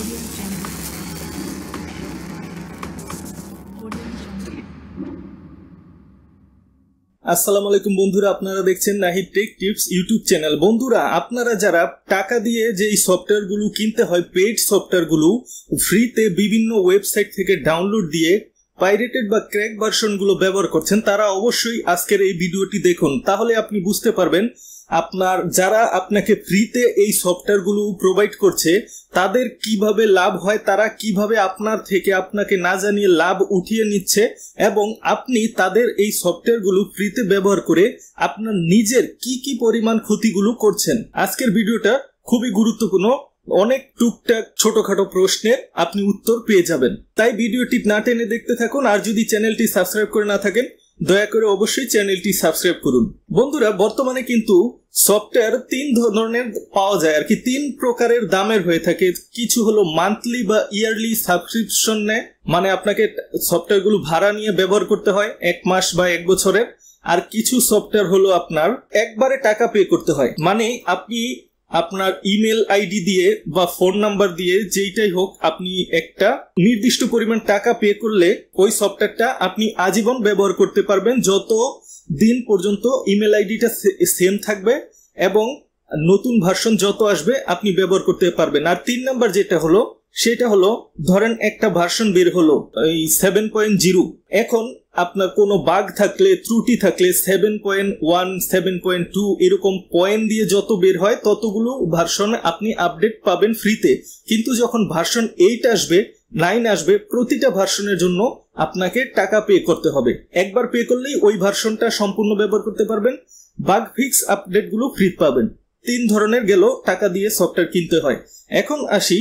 Audio Jungle. Audio Jungle. আসসালামু আলাইকুম বন্ধুরা, আপনারা দেখছেন Nahid take tips YouTube channel. বন্ধুরা, আপনারা যারা টাকা দিয়ে যে এই সফটওয়্যারগুলো কিনতে হয়, পেইড সফটওয়্যারগুলো ফ্রিতে বিভিন্ন ওয়েবসাইট থেকে ডাউনলোড দিয়ে পাইরেটেড বা ক্র্যাক ভার্সনগুলো ব্যবহার করছেন, তারা অবশ্যই আজকের এই ভিডিওটি দেখুন। তাহলে আপনি বুঝতে পারবেন যারা আপনাকে ফ্রিতে এই সফটওয়্যারগুলো প্রোভাইড করছে তাদের কিভাবে লাভ হয়, তারা কিভাবে আপনার থেকে আপনাকে না জানিয়ে লাভ উঠিয়ে নিচ্ছে, এবং আপনি তাদের এই সফটওয়্যারগুলো ফ্রিতে ব্যবহার করে আপনার নিজের কি পরিমাণ ক্ষতিগুলো করছেন। আজকের ভিডিওটা খুবই গুরুত্বপূর্ণ, অনেক টুকটাক ছোটখাটো প্রশ্নের আপনি উত্তর পেয়ে যাবেন। তাই ভিডিওটি না টেনে দেখতে থাকুন। আর যদি চ্যানেলটি সাবস্ক্রাইব করে না থাকেন, দয়া করে অবশ্যই চ্যানেলটি সাবস্ক্রাইব করুন। বন্ধুরা, বর্তমানে কিন্তু সফটওয়্যার তিন ধরনের পাওয়া যায় আর কি, তিন প্রকারের দামের হয়ে থাকে। কিছু হলো মান্থলি বা ইয়ারলি সাবস্ক্রিপশন নেয়, মানে আপনাকে সফটওয়্যারগুলো ভাড়া নিয়ে ব্যবহার করতে হয় 1 মাস বা 1 বছরের। আর কিছু সফটওয়্যার হলো আপনার একবারে টাকা পে করতে হয়, মানে আপনি আপনার ইমেল আইডি দিয়ে বা ফোন নাম্বার দিয়ে যেইটাই হোক, আপনি একটা নির্দিষ্ট পরিমাণ টাকা পে করলে ওই সফটওয়্যারটা আপনি আজীবন ব্যবহার করতে পারবেন, যত দিন পর্যন্ত ইমেল আইডিটা সেম থাকবে এবং নতুন ভার্সন যত আসবে আপনি ব্যবহার করতে পারবেন। আর 3 নাম্বার যেটা হলো, সেটা হলো ধরেন একটা ভার্সন বের হলো এই 7.0, এখন আপনার কোনো বাগ থাকলে, ত্রুটি থাকলে 7.1, 7.2 এরকম পয়েন্ট দিয়ে যত বের হয় ততগুলো ভার্সন আপনি আপডেট পাবেন ফ্রিতে। কিন্তু যখন ভার্সন 8 আসবে, 9 আসবে, প্রতিটা ভার্সনের জন্য আপনাকে টাকা পে করতে হবে। একবার পে করলেই ওই ভার্সনটা সম্পূর্ণ ব্যবহার করতে পারবেন, বাগ ফিক্স আপডেটগুলো ফ্রি পাবেন। 3 ধরনের গেল টাকা দিয়ে সফটওয়্যার কিনতে হয়। এখন আসি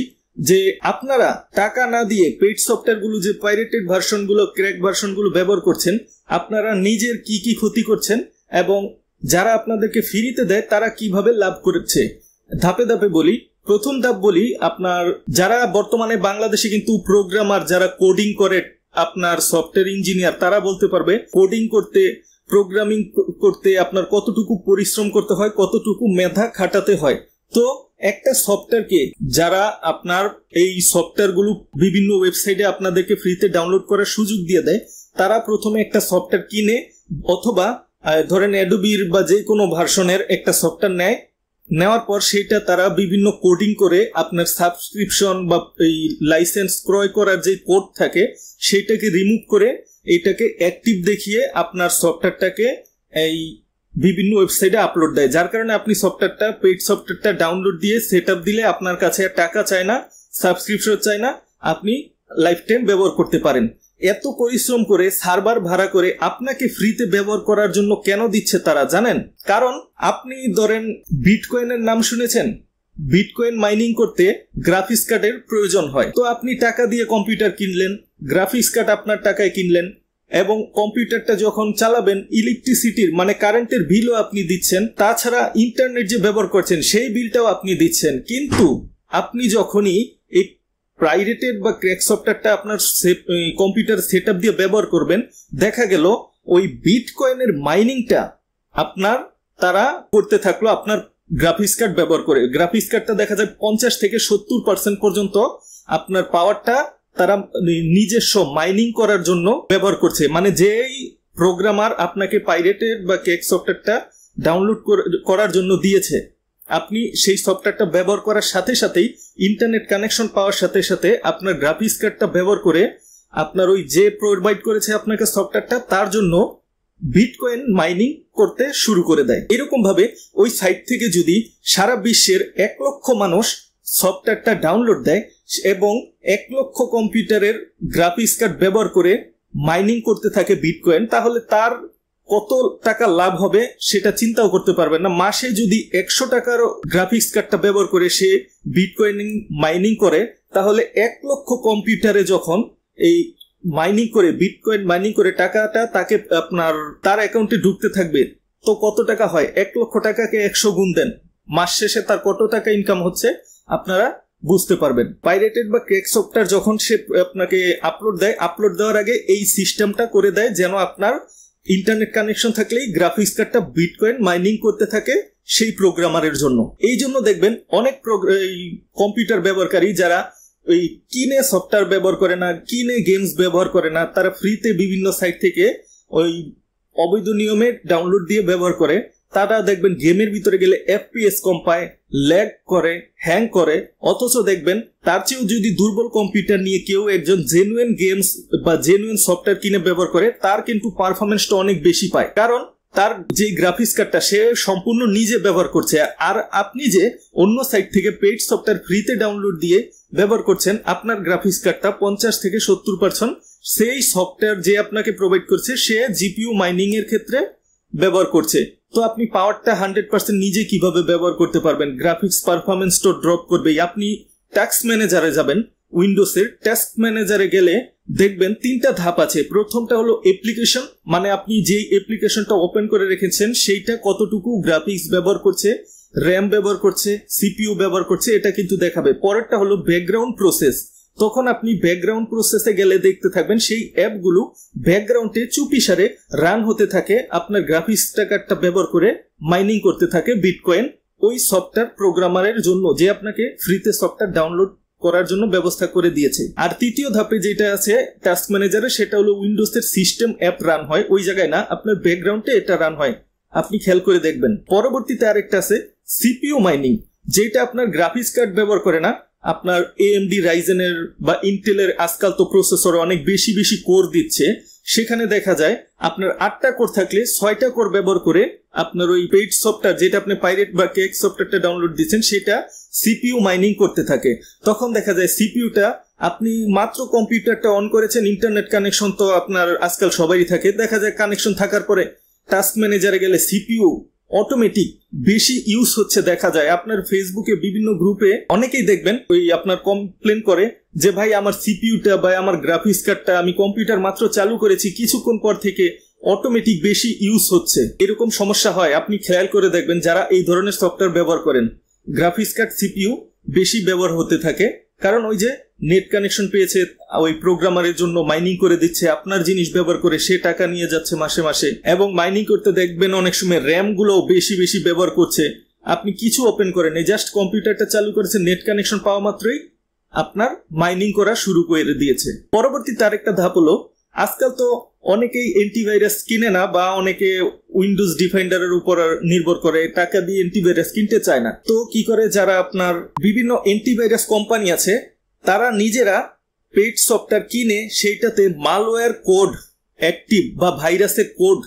যে আপনারা টাকা না দিয়ে পেইড সফটওয়্যারগুলো, যে পাইরেটেড ভার্সনগুলো, ক্র্যাক ভার্সনগুলো ব্যবহার করছেন, আপনারা নিজের কি ক্ষতি করছেন এবং যারা আপনাদেরকে ফ্রিতে দেয় তারা কিভাবে লাভ করছে। ধাপে ধাপে বলি। প্রথম ধাপ বলি, আপনার যারা বর্তমানে বাংলাদেশে কিন্তু প্রোগ্রামার, যারা কোডিং করে, আপনার সফটওয়্যার ইঞ্জিনিয়ার, তারা বলতে পারবে কোডিং করতে, প্রোগ্রামিং করতে আপনার কতটুকু পরিশ্রম করতে হয়, কতটুকু মেধা খাটাতে হয়। তো একটা সফটওয়্যারকে যারা আপনার এই সফটওয়্যারগুলো বিভিন্ন ওয়েবসাইটে আপনাদেরকে ফ্রিতে ডাউনলোড করার সুযোগ দিয়ে দেয়, তারা প্রথমে একটা সফটওয়্যার কিনে, অথবা ধরেন অ্যাডোবির বা যে কোনো ভার্সনের একটা সফটওয়্যার নেয়, নেওয়ার পর সেটা তারা বিভিন্ন কোডিং করে আপনার সাবস্ক্রিপশন বা এই লাইসেন্স ক্রয় করার যে কোড থাকে সেটাকে রিমুভ করে এটাকে অ্যাক্টিভ দেখিয়ে আপনার সফটওয়্যারটাকে এই বিভিন্ন ওয়েবসাইটে আপলোড দেয়, যার কারণে আপনি সফটওয়্যারটা, পেইড সফটওয়্যারটা ডাউনলোড দিয়ে সেট আপ দিলে আপনার কাছে আর টাকা চায় না, সাবস্ক্রিপশন চায় না, আপনি লাইফ টাইম ব্যবহার করতে পারেন। এত পরিশ্রম করে সার্ভার ভাড়া করে আপনাকে ফ্রিতে ব্যবহার করার জন্য কেন দিচ্ছে তারা জানেন? কারণ আপনি ধরেন বিটকয়েনের নাম শুনেছেন, বিটকয়েন মাইনিং করতে গ্রাফিক্স কার্ডের প্রয়োজন হয়। তো আপনি টাকা দিয়ে কম্পিউটার কিনলেন, গ্রাফিক্স কার্ড আপনার টাকায় কিনলেন, এবং কম্পিউটারটা যখন চালাবেন ইলেকট্রিসিটির মানে কারেন্টের বিলও আপনি দিচ্ছেন, তাছাড়া ইন্টারনেট যে ব্যবহার করছেন সেই বিলটাও আপনি দিচ্ছেন। কিন্তু আপনি যখনই এই পাইরেটেড বা ক্র্যাক সফটওয়্যারটা আপনার কম্পিউটার সেট আপ দিয়ে ব্যবহার করবেন, দেখা গেল ওই বিটকয়েনের মাইনিংটা তারা করতে থাকলো আপনার গ্রাফিক্স কার্ড ব্যবহার করে। গ্রাফিক্স কার্ডটা দেখা যায় 50 থেকে 70% পর্যন্ত আপনার পাওয়ারটা তারা নিজস্ব মাইনিং করার জন্য ব্যবহার করছে। মানে যেই প্রোগ্রামার আপনাকে পাইরেটেড বা ক্র্যাক সফটওয়্যারটা ডাউনলোড করার জন্য দিয়েছে, আপনি সেই সফটওয়্যারটা ব্যবহার করার সাথে সাথেই, ইন্টারনেট কানেকশন পাওয়ার সাথে সাথে আপনার গ্রাফিক্স কার্ডটা ব্যবহার করে আপনার ওই যে প্রোভাইড করেছে আপনাকে সফটওয়্যারটা, তার জন্য বিটকয়েন মাইনিং করতে শুরু করে দেয়। এরকম ভাবে ওই সাইট থেকে যদি সারা বিশ্বের 1 লক্ষ মানুষ সফটওয়্যারটা ডাউনলোড দেয় এবং 1 লক্ষ কম্পিউটারের গ্রাফিক্স কার্ড ব্যবহার করে মাইনিং করতে থাকে বিটকয়েন, তাহলে তার কত টাকা লাভ হবে সেটা চিন্তাও করতে পারবেন না। মাসে যদি 100 টাকার গ্রাফিক্স কার্ডটা ব্যবহার করে সে বিটকয়েন মাইনিং করে, তাহলে 1 লক্ষ কম্পিউটারে যখন এই মাইনিং করে, বিটকয়েন মাইনিং করে টাকাটা তাকে তার অ্যাকাউন্টে ঢুকতে থাকবে, তো কত টাকা হয়? 1 লক্ষ টাকাকে 100 গুণ দেন, মাস শেষে তার কত টাকা ইনকাম হচ্ছে আপনারা বুঝতে পারবেন। পাইরেটেড বা ক্র্যাক সফটওয়্যার যখন সে আপনাকে আপলোড দেয়, আপলোড দেওয়ার আগে এই সিস্টেমটা করে দেয় যেন আপনার ইন্টারনেট কানেকশন থাকলেই গ্রাফিক্স কার্ডটা বিটকয়েন মাইনিং করতে থাকে সেই প্রোগ্রামারের জন্য। এই জন্য দেখবেন অনেক কম্পিউটার ব্যবহারকারী যারা ওই কিনে সফটওয়্যার ব্যবহার করে না, কিনে গেমস ব্যবহার করে না, তারা ফ্রিতে বিভিন্ন সাইট থেকে ওই অবৈধ নিয়মে ডাউনলোড দিয়ে ব্যবহার করে, তারা দেখবেন গেমের ভিতরে গেলে FPS কম পায়, ল্যাগ করে, হ্যাং করে। অথচ দেখবেন তার চেয়েও যদি দুর্বল কম্পিউটার নিয়ে কেউ একজন জেনুইন গেমস বা জেনুইন সফটওয়্যার কিনে ব্যবহার করে, তার কিন্তু পারফরমেন্সটা অনেক বেশি পায়, কারণ তার যে গ্রাফিক্স কার্ডটা সে সম্পূর্ণ নিজে ব্যবহার করছে। আর আপনি যে অন্য সাইট থেকে পেইড সফটওয়্যার ফ্রিতে ডাউনলোড দিয়ে ব্যবহার করছেন, আপনার গ্রাফিক্স কার্ডটা 50 থেকে 70% সেই সফটওয়্যার যে আপনাকে প্রোভাইড করছে সে জিপিইউ মাইনিং এর ক্ষেত্রে ব্যবহার করছে। তো আপনি পাওয়ারটা 100% নিজে কিভাবে ব্যবহার করতে পারবেন? গ্রাফিক্স পারফরমেন্স তো ড্রপ করবেই। আপনি টাস্ক ম্যানেজারে যাবেন, উইন্ডোজের টাস্ক ম্যানেজারে গেলে দেখবেন 3টা ধাপ আছে। প্রথমটা হলো অ্যাপ্লিকেশন, মানে আপনি যেই অ্যাপ্লিকেশনটা ওপেন করে রেখেছেন সেইটা কতটুকু গ্রাফিক্স ব্যবহার করছে, র্যাম ব্যবহার করছে, সিপিইউ ব্যবহার করছে, এটা কিন্তু দেখাবে। পরেরটা হলো ব্যাকগ্রাউন্ড প্রসেস। তখন আপনি ব্যাকগ্রাউন্ড প্রসেসে গেলে দেখতে থাকবেন সেই অ্যাপগুলো ব্যাকগ্রাউন্ডে চুপিসারে রান হতে থাকে, আপনার গ্রাফিক্স কার্ডটা ব্যবহার করে মাইনিং করতে থাকে বিটকয়েন ওই সফটওয়্যার প্রোগ্রামারের জন্য যে আপনাকে ফ্রিতে সফটওয়্যার ডাউনলোড করার জন্য ব্যবস্থা করে দিয়েছে। আর তৃতীয় ধাপে যেটা আছে টাস্ক ম্যানেজারে, সেটা হলো উইন্ডোজের সিস্টেম অ্যাপ রান হয় ওই জায়গায় না, আপনার ব্যাকগ্রাউন্ডে এটা রান হয়, আপনি খেয়াল করে দেখবেন। পরবর্তীতে আরেকটা আছে সিপিইউ মাইনিং, যেটা আপনার গ্রাফিক্স কার্ড ব্যবহার করে না, আপনার AMD রাইজেনের বা ইন্টেলের আজকাল তো প্রসেসর অনেক বেশি বেশি কোর দিচ্ছে, সেখানে দেখা যায় আপনার 8টা কোর থাকলে 6টা কোর ব্যবহার করে আপনার ওই পেইড সফটওয়্যার যেটা আপনি পাইরেট বা কেক সফটওয়্যারটা ডাউনলোড দিচ্ছেন সেটা সিপিইউ মাইনিং করতে থাকে। তখন দেখা যায় সিপিইউটা আপনি মাত্র কম্পিউটারটা অন করেছেন, ইন্টারনেট কানেকশন তো আপনার আজকাল সবারই থাকে, দেখা যায় কানেকশন থাকার পরে টাস্ক ম্যানেজারে গেলে সিপিইউ অটোমেটিক বেশি ইউজ হচ্ছে দেখা যায়। আপনার ফেসবুকে বিভিন্ন গ্রুপে অনেকেই দেখবেন ওই আপনার কমপ্লেন করে যে ভাই আমার সিপিইউটা বা আমার গ্রাফিক্স কার্ডটা আমি কম্পিউটার মাত্র চালু করেছি, কিছুক্ষণ পর থেকে অটোমেটিক বেশি ইউজ হচ্ছে। এরকম সমস্যা হয়, আপনি খেয়াল করে দেখবেন যারা এই ধরনের সফটওয়্যার ব্যবহার করেন, গ্রাফিক্স কার্ড সিপিইউ বেশি ব্যবহার হতে থাকে, কারণ ওই যে নেট কানেকশন পেয়েছে ওই প্রোগ্রামারের জন্য মাইনিং করে দিচ্ছে, আপনার জিনিস ব্যবহার করে সে টাকা নিয়ে যাচ্ছে মাসে মাসে। এবং মাইনিং করতে দেখবেন অনেক সময় র্যাম গুলো বেশি বেশি ব্যবহার করছে। আপনি কিছু ওপেন করেন, জাস্ট কম্পিউটারটা চালু করেছে, নেট কানেকশন পাওয়া মাত্রই আপনার মাইনিং করা শুরু করে দিয়েছে। পরবর্তীতে আরেকটা ধাপ হলো, আজকাল তো অনেকেই অ্যান্টিভাইরাস কিনে না বা অনেকে উইন্ডোজ ডিফেন্ডারের উপর নির্ভর করে, টাকা দিয়ে অ্যান্টিভাইরাস কিনতে চায় না। তো কি করে, যারা আপনার বিভিন্ন অ্যান্টিভাইরাস কোম্পানি আছে তারা নিজেরা পেইড সফটওয়্যার কিনে সেইটাতে মালওয়্যার কোড অ্যাক্টিভ বা ভাইরাসের কোড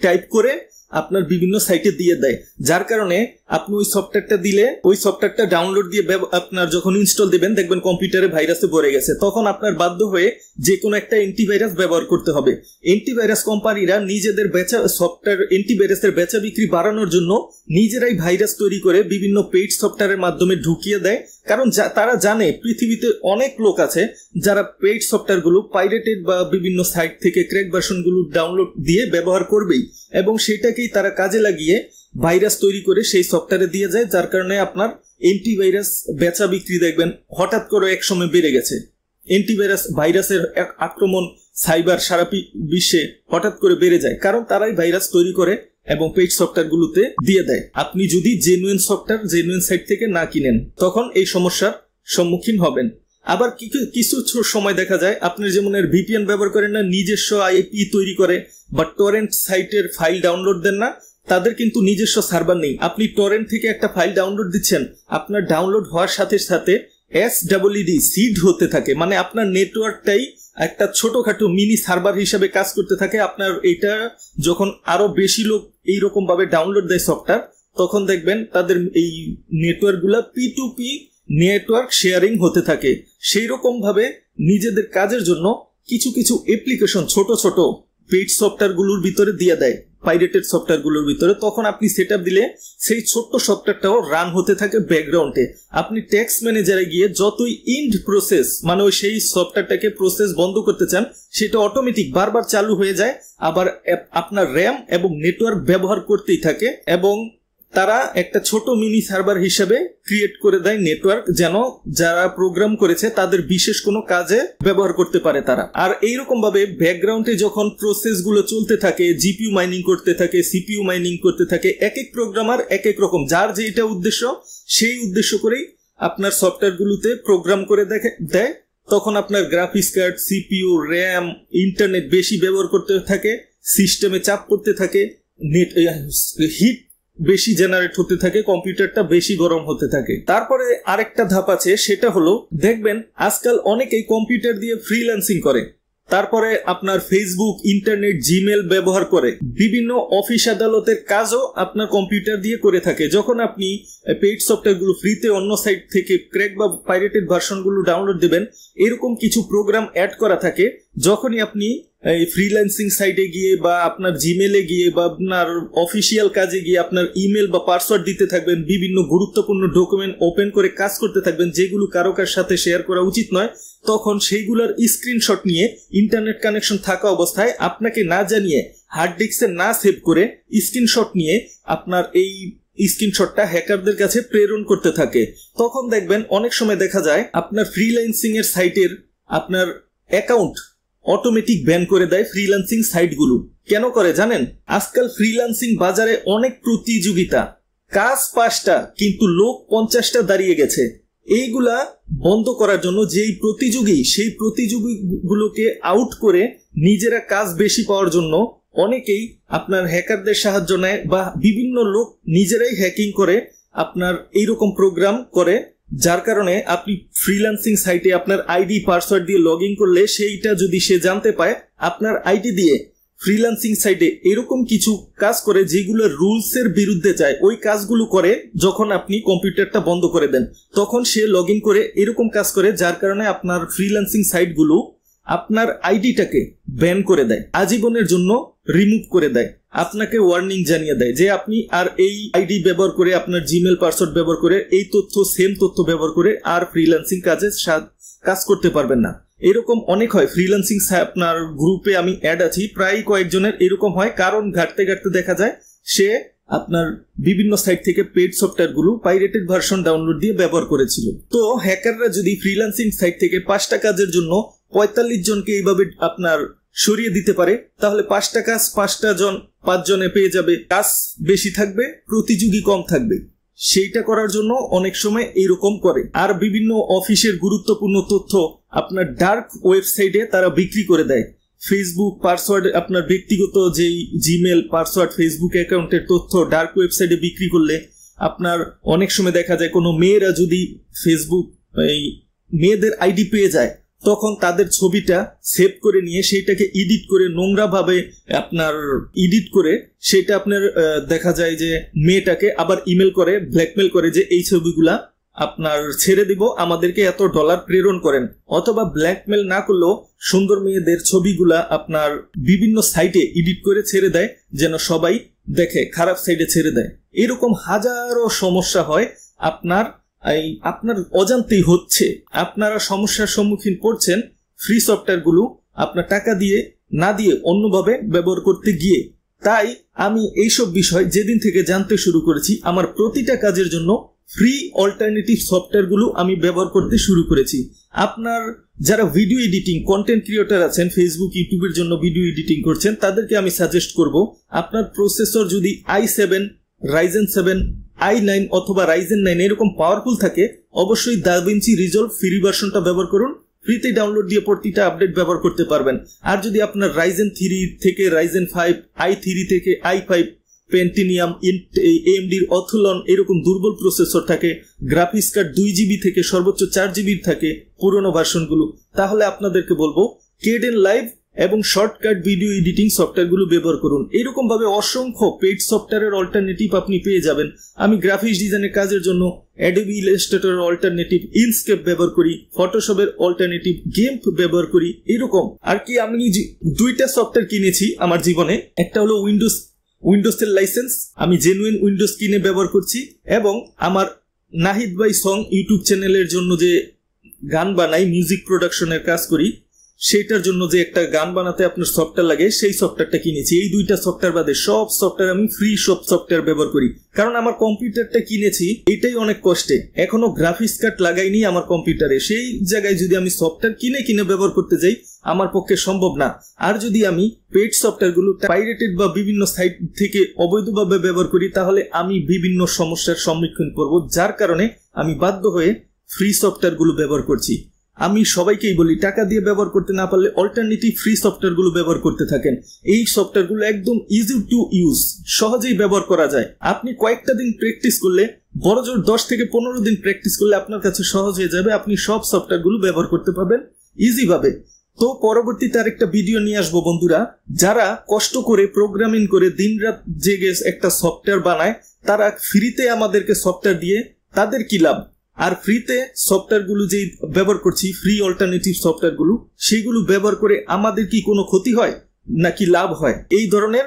টাইপ করে আপনার বিভিন্ন সাইটে দিয়ে দেয়, যার কারণে আপনি ওই সফটওয়্যারটা দিলে ওই সফটওয়্যারটা ডাউনলোড দিয়ে আপনার যখন ইনস্টল দিবেন দেখবেন কম্পিউটারে ভাইরাসে ভরে গেছে, তখন আপনার বাধ্য হয়ে যে কোনো একটা অ্যান্টিভাইরাস ব্যবহার করতে হবে। অ্যান্টিভাইরাস কোম্পানিরা নিজেদের বেচা সফটওয়্যার অ্যান্টিভাইরাসের বেচা বিক্রি বাড়ানোর জন্য নিজেরাই ভাইরাস তৈরি করে বিভিন্ন পেইড সফটওয়্যারের মাধ্যমে ঢুকিয়ে দেয়, কারণ তারা জানে পৃথিবীতে অনেক লোক আছে যারা পেইড সফটওয়্যারগুলো পাইরেটেড বা বিভিন্ন সাইট থেকে ক্র্যাক ভার্সনগুলো ডাউনলোড দিয়ে ব্যবহার করবেই, এবং সেটাকেই তারা কাজে লাগিয়ে ভাইরাস তৈরি করে সেই সফটওয়্যারে দিয়ে যায়, যার কারণে আপনার অ্যান্টিভাইরাস বেচা বিক্রি দেখবেন হঠাৎ করে এক সময় বেড়ে গেছে। অ্যান্টিভাইরাস ভাইরাসের আক্রমণ সাইবার সারা বিশ্বে হঠাৎ করে বেড়ে যায়, কারণ তারাই ভাইরাস তৈরি করে এবং পেইড সফটওয়্যারগুলোতে দিয়ে দেয়। আপনি যদি জেনুইন সফটওয়্যার জেনুইন সাইট থেকে না কিনেন তখন এই সমস্যার সম্মুখীন হবেন। আবার কিছু সময় দেখা যায় আপনি যেমন VPN ব্যবহার করেন না, নিজস্ব আইপি তৈরি করে বা টরেন্ট সাইটের ফাইল ডাউনলোড দেন না, তাদের কিন্তু নিজস্ব সার্ভার নেই। আপনি টরেন্ট থেকে একটা ফাইল ডাউনলোড দিচ্ছেন, আপনার ডাউনলোড হওয়ার সাথে সাথে SWD সিড হতে থাকে, মানে আপনার নেটওয়ার্কটাই একটা ছোটখাটো মিনি সার্ভার হিসেবে কাজ করতে থাকে। আপনার এটা যখন আরো বেশি লোক এইরকম ভাবে ডাউনলোড দেয় সফটওয়্যার, তখন দেখবেন তাদের এই নেটওয়ার্ক গুলা P2P নেটওয়ার্ক শেয়ারিং হতে থাকে। সেই রকম ভাবে নিজেদের কাজের জন্য কিছু কিছু অ্যাপ্লিকেশন ছোট ছোট পেইড সফটওয়্যার গুলোর ভিতরে দিয়ে দেয়, পাইরেটেড সফটওয়্যার গুলোর ভিতরে। তখন আপনি সেট আপ দিলে সেই ছোট্ট সফটওয়্যারটাও রান হতে থাকে ব্যাকগ্রাউন্ডে। আপনি ট্যাক্স ম্যানেজারে গিয়ে যতই ইন্ড প্রসেস, মানে ওই সেই সফটওয়্যারটাকে প্রসেস বন্ধ করতে চান, সেটা অটোমেটিক বারবার চালু হয়ে যায়, আবার আপনার র্যাম এবং নেটওয়ার্ক ব্যবহার করতেই থাকে, এবং তারা একটা ছোট মিনি সার্ভার হিসেবে ক্রিয়েট করে দেয় নেটওয়ার্ক, যেন যারা প্রোগ্রাম করেছে তাদের বিশেষ কোনো কাজে ব্যবহার করতে পারে তারা। আর এইরকম ভাবে ব্যাকগ্রাউন্ডে যখন প্রসেস গুলো চলতে থাকে, জিপিইউ মাইনিং করতে থাকে, সিপিইউ মাইনিং করতে থাকে, এক এক প্রোগ্রামার এক এক রকম, যার যেটা উদ্দেশ্য সেই উদ্দেশ্য করেই আপনার সফটওয়্যারগুলোতে প্রোগ্রাম করে দেয়, তখন আপনার graphics card, CPU, RAM, internet বেশি ব্যবহার করতে থাকে, সিস্টেমে চাপ পড়তে থাকে, নেট হিট বেশি জেনারেট হতে থাকে, কম্পিউটারটা বেশি গরম হতে থাকে। তারপরে আরেকটা ধাপ আছে, সেটা হলো দেখবেন আজকাল অনেকেই কম্পিউটার দিয়ে ফ্রিল্যান্সিং করে, তারপরে আপনার ফেসবুক, ইন্টারনেট, জিমেল ব্যবহার করে বিভিন্ন অফিস আদালতের কাজও আপনার কম্পিউটার দিয়ে করে থাকে। যখন আপনি পেইড সফটওয়্যারগুলো ফ্রিতে অন্য সাইট থেকে ক্র্যাক বা পাইরেটেড ভার্সনগুলো ডাউনলোড দেবেন, এরকম কিছু প্রোগ্রাম অ্যাড করা থাকে। যখনই আপনি এই ফ্রিল্যান্সিং সাইটে গিয়ে বা আপনার জিমেলে গিয়ে বা আপনার অফিসিয়াল কাজে গিয়ে আপনার ইমেল বা পাসওয়ার্ড দিতে থাকবেন, বিভিন্ন গুরুত্বপূর্ণ ডকুমেন্ট ওপেন করে কাজ করতে থাকবেন যেগুলো কারো কার সাথে শেয়ার করা উচিত নয়, তখন সেইগুলোর স্ক্রিনশট নিয়ে ইন্টারনেট কানেকশন থাকা অবস্থায় আপনাকে না জানিয়ে হার্ড ডিস্কে না সেভ করে স্ক্রিনশট নিয়ে আপনার এই স্ক্রিনশটটা হ্যাকারদের কাছে প্রেরণ করতে থাকে। তখন দেখবেন অনেক সময় দেখা যায় আপনার ফ্রিল্যান্সিং এর সাইটের আপনার অ্যাকাউন্ট অটোমেটিক ব্যান করে দেয় ফ্রিল্যান্সিং সাইটগুলো। কেন করে জানেন? আজকাল ফ্রিল্যান্সিং বাজারে অনেক প্রতিযোগিতা, কাজ 5টা কিন্তু লোক 50টা দাঁড়িয়ে গেছে। এইগুলা বন্ধ করার জন্য যেই প্রতিযোগী, সেই প্রতিযোগীগুলোকে আউট করে নিজেরা কাজ বেশি পাওয়ার জন্য অনেকেই আপনার হ্যাকারদের সাহায্য নেয় বা বিভিন্ন লোক নিজেরাই হ্যাকিং করে আপনার এইরকম প্রোগ্রাম করে, যার কারণে আপনি ফ্রিল্যান্সিং সাইটে আপনার আইডি পাসওয়ার্ড দিয়ে লগ ইন করলে সেইটা যদি সে জানতে পায়, আপনার আইডি দিয়ে ফ্রিল্যান্সিং সাইটে এরকম কিছু কাজ করে যেগুলো রুলস এর বিরুদ্ধে যায়, ওই কাজগুলো করে যখন আপনি কম্পিউটারটা বন্ধ করে দেন, তখন সে লগ ইন করে এরকম কাজ করে, যার কারণে আপনার ফ্রিল্যান্সিং সাইটগুলো আপনার আইডিটাকে ব্যান করে দেয়, আজীবনের জন্য রিমুভ করে দেয়, আপনাকে ওয়ার্নিং জানিয়ে দেয় যে আপনি আর এই আইডি ব্যবহার করে, আপনার জিমেল পাসওয়ার্ড ব্যবহার করে, এই সেম তথ্য ব্যবহার করে আর ফ্রিল্যান্সিং কাজ করতে পারবেন না। এরকম অনেক হয় ফ্রিল্যান্সিং আপনার গ্রুপে আমি অ্যাড আছি, প্রায় কয়েকজনের এরকম হয়, কারণ ঘাটতে ঘাটতে দেখা যায় সে আপনার বিভিন্ন সাইট থেকে পেড সফটওয়্যারগুলো পাইরেটেড ভার্সন ডাউনলোড দিয়ে ব্যবহার করেছিল। তো হ্যাকাররা যদি ফ্রিল্যান্সিং সাইট থেকে 5টা কাজের জন্য 45 জনকে এইভাবে আপনার সরিয়ে দিতে পারে, তাহলে 5টা কাজ 5 জনে পেয়ে যাবে, কাজ বেশি থাকবে, প্রতিযোগী কম থাকবে। সেইটা করার জন্য অনেক সময় এরকম করে। আর বিভিন্ন অফিসের গুরুত্বপূর্ণ তথ্য আপনার ডার্ক ওয়েবসাইটে তারা বিক্রি করে দেয়। ফেসবুক পাসওয়ার্ড, আপনার ব্যক্তিগত যেই জিমেল পাসওয়ার্ড, ফেসবুক অ্যাকাউন্টের তথ্য ডার্ক ওয়েবসাইটে বিক্রি করলে আপনার অনেক সময় দেখা যায় কোনো মেয়েরা যদি ফেসবুক এই মেয়েদের আইডি পেয়ে যায়, তখন তাদের ছবিটা সেভ করে নিয়ে সেইটাকে এডিট করে, নোংরা ভাবে আপনার এডিট করে সেটা আপনার দেখা যায় যে মেয়েটাকে আবার ইমেল করে ব্ল্যাকমেল করে যে এই ছবিগুলা আপনার ছেড়ে দিব, আমাদেরকে এত ডলার প্রেরণ করেন। অথবা ব্ল্যাকমেল না করলেও সুন্দর মেয়েদের ছবিগুলা আপনার বিভিন্ন সাইটে এডিট করে ছেড়ে দেয় যেন সবাই দেখে, খারাপ সাইটে ছেড়ে দেয়। এরকম হাজারো সমস্যা হয় আপনার অজান্তেই হচ্ছে। আপনারা সমস্যার সম্মুখীন করছেন ফ্রি সফটওয়্যারগুলো আপনার টাকা দিয়ে না দিয়ে অন্যভাবে ব্যবহার করতে গিয়ে। তাই আমি এইসব বিষয় যেদিন থেকে জানতে শুরু করেছি, আমার প্রতিটা কাজের জন্য ফ্রি অল্টারনেটিভ সফটওয়্যারগুলো আমি ব্যবহার করতে শুরু করেছি। আপনার যারা ভিডিও এডিটিং কন্টেন্ট ক্রিয়েটর আছেন, ফেসবুক, ইউটিউবের জন্য ভিডিও এডিটিং করছেন, তাদেরকে আমি সাজেস্ট করব, আপনার প্রসেসর যদি i7, Ryzen 7, i9 অথবা Ryzen 9 এরকম পাওয়ারফুল থাকে, অবশ্যই DaVinci Resolve ফ্রি ভার্সনটা ব্যবহার করুন। ফ্রিতে ডাউনলোড দিয়ে প্রতিটা আপডেট ব্যবহার করতে পারবেন। আর যদি আপনার Ryzen 3 থেকে Ryzen 5, i3 থেকে i5, পেন্টিনিয়াম, AMDর অথলন এরকম দুর্বল প্রসেসর থাকে, গ্রাফিক্স কার্ড 2GB থেকে সর্বোচ্চ 4GB থাকে পুরনো ভার্সনগুলো, তাহলে আপনাদেরকে বলবো Kdenlive এবং শর্টকাট ভিডিও এডিটিং সফটওয়্যারগুলো ব্যবহার করুন। এরকম ভাবে অসংখ্য পেইড সফটওয়্যারের অল্টারনেটিভ আপনি পেয়ে যাবেন। আমি গ্রাফিক্স ডিজাইনের কাজের জন্য অ্যাডোবি ইলাস্ট্রেটরের অল্টারনেটিভ, ইনস্কেপ ব্যবহার করি, ফটোশপের অল্টারনেটিভ, গিম্প ব্যবহার করি। এরকম আর কি আমি 2টা সফটওয়্যার কিনেছি আমার জীবনে। একটা হলো উইন্ডোজের লাইসেন্স, আমি জেনুইন উইন্ডোজ কিনে ব্যবহার করছি, এবং আমার নাহিদ ভাই সং ইউটিউব চ্যানেলের জন্য যে গান বানাই, মিউজিক প্রোডাকশনের কাজ করি, সেটার জন্য যে একটা গান বানাতে আপনার সফটওয়্যার লাগে, সেই সফটওয়্যারটা কিনেছি। এই 2টা সফটওয়্যার বাদে সব সফটওয়্যার আমি ফ্রি সব সফটওয়্যার ব্যবহার করি, কারণ আমার কম্পিউটারটা কিনেছি এটাই অনেক কষ্টে, এখনো গ্রাফিক্স কার্ড লাগাইনি আমার কম্পিউটারে। সেই জায়গায় যদি আমি সফটওয়্যার কিনে ব্যবহার করতে যাই, আমার পক্ষে সম্ভব না। আর যদি আমি পেড সফটওয়্যারগুলো পাইরেটেড বা বিভিন্ন সাইট থেকে অবৈধভাবে ব্যবহার করি, তাহলে আমি বিভিন্ন সমস্যার সম্মুখীন করব, যার কারণে আমি বাধ্য হয়ে ফ্রি সফটওয়্যারগুলো ব্যবহার করছি। আমি সবাইকেই বলি, টাকা দিয়ে ব্যবহার করতে না পারলে অল্টারনেটিভ ফ্রি সফটওয়্যারগুলো ব্যবহার করতে থাকেন। এই সফটওয়্যারগুলো একদম ইজি টু ইউজ, সহজেই ব্যবহার করা যায়। আপনি কয়েকটা দিন প্র্যাকটিস করলে, বড় জোর 10 থেকে 15 দিন প্র্যাকটিস করলে আপনার কাছে সহজ হয়ে যাবে। আপনি সব সফটওয়্যারগুলো ব্যবহার করতে পারবেন ইজি ভাবে। তো পরবর্তীতে আরেকটা ভিডিও নিয়ে আসবো বন্ধুরা, যারা কষ্ট করে প্রোগ্রামিং করে দিনরাত জেগে একটা সফটওয়্যার বানায়, তারা ফ্রিতে আমাদেরকে সফটওয়্যার দিয়ে তাদের কি লাভ, আর ফ্রিতে সফটওয়্যারগুলো যেই ব্যবহার করছি, ফ্রি অল্টারনেটিভ সফটওয়্যারগুলো, সেইগুলো ব্যবহার করে আমাদের কি কোনো ক্ষতি হয় নাকি লাভ হয়? এই ধরনের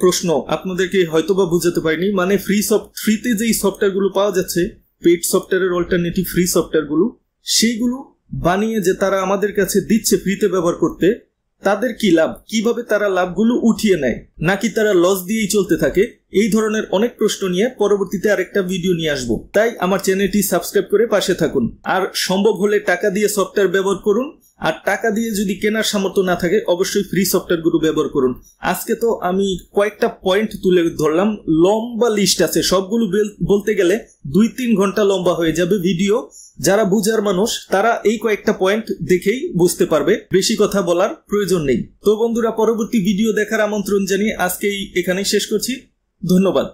প্রশ্ন আপনাদেরকে হয়তোবা বুঝাতে পারিনি। মানে ফ্রিতে যেই সফটওয়্যারগুলো পাওয়া যাচ্ছে, পেইড সফটওয়্যারের অল্টারনেটিভ ফ্রি সফটওয়্যারগুলো, সেইগুলো বানিয়ে যে তারা আমাদের কাছে দিচ্ছে ফ্রিতে ব্যবহার করতে, তাদের কি লাভ, কিভাবে তারা লাভগুলো উঠিয়ে নেয়, নাকি তারা লস দিয়েই চলতে থাকে? এই ধরনের অনেক প্রশ্ন নিয়ে পরবর্তীতে আরেকটা ভিডিও নিয়ে আসবো। তাই আমার চ্যানেলটি সাবস্ক্রাইব করে পাশে থাকুন। আর সম্ভব হলে টাকা দিয়ে সফটওয়্যার ব্যবহার করুন, আর টাকা দিয়ে যদি কেনার সামর্থ্য না থাকে অবশ্যই ফ্রি সফটওয়্যারগুলো ব্যবহার করুন। আজকে তো আমি কয়েকটা পয়েন্ট তুলে ধরলাম, লম্বা লিস্ট আছে, সবগুলো বলতে গেলে 2-3 ঘন্টা লম্বা হয়ে যাবে ভিডিও। যারা বুঝার মানুষ তারা এই কয়েকটা পয়েন্ট দেখেই বুঝতে পারবে, বেশি কথা বলার প্রয়োজন নেই। তো বন্ধুরা, পরবর্তী ভিডিও দেখার আমন্ত্রণ জানিয়ে আজকেই এখানেই শেষ করছি। ধন্যবাদ।